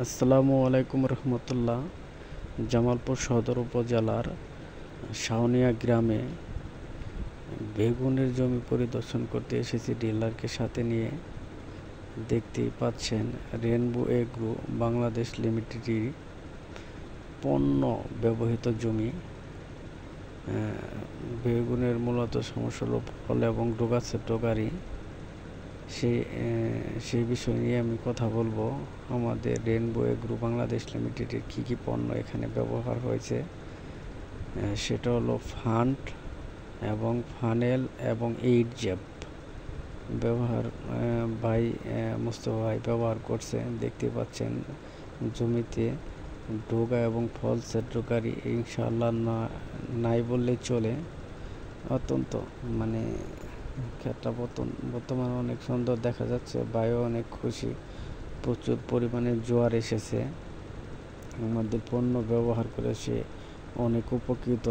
আসসালামু আলাইকুম রহমতুল্লাহ। জামালপুর সদর উপজেলার শাওনিয়া গ্রামে বেগুনের জমি পরিদর্শন করতে এসেছি ডিলারকে সাথে নিয়ে। দেখতেই পাচ্ছেন রেনবো এগ্রো বাংলাদেশ লিমিটেডের পণ্য ব্যবহৃত জমি। বেগুনের মূলত সমস্যা হলো ফল এবং ডোগাছে ডোগারি। সেই বিষয় নিয়ে আমি কথা বলবো। আমাদের রেনবো এগ্রো বাংলাদেশ লিমিটেডের কী কী পণ্য এখানে ব্যবহার হয়েছে সেটা হলো ফান্ড এবং ফানেল এবং এইট জ্যাপ ব্যবহার ভাই মুস্তফা ভাই ব্যবহার করছে। দেখতে পাচ্ছেন জমিতে ডোগা এবং ফলসের ডোগারি ইনশাআল্লাহ নাই বললেই চলে। অত্যন্ত ক্ষেতটা বর্তমানে অনেক সুন্দর দেখা যাচ্ছে, ভাইও অনেক খুশি। প্রচুর পরিমাণে জোয়ার এসেছে, আমাদের পণ্য ব্যবহার করে সে অনেক উপকৃত।